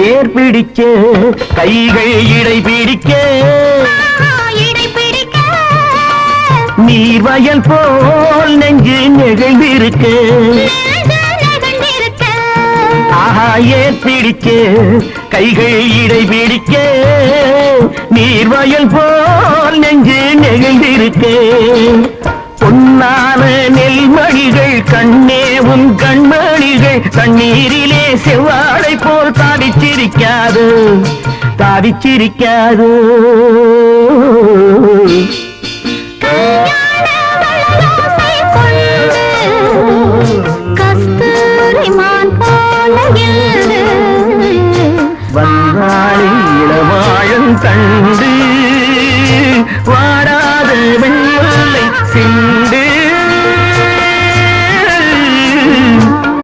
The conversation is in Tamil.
ஏர் பிடிக்க கைகள் இடை பிடிக்க நீர் வயல் போல் நெஞ்சு நெகிழ்ந்திருக்க ஆஹா ஏர் பிடிக்க கைகள் இடை பிடிக்க நீர் வயல் போல் நெஞ்சு நெகிழ்ந்திருக்க பொன்னான நெல்மணிகள் கண்ணேவும் கண்மணிகள் கண்ணீரிலே செவ்வாழை போல் தாடிச்சிரிக்காது தாடிச்சிரிக்காது வந்தாளி இளவாழம் கண்டு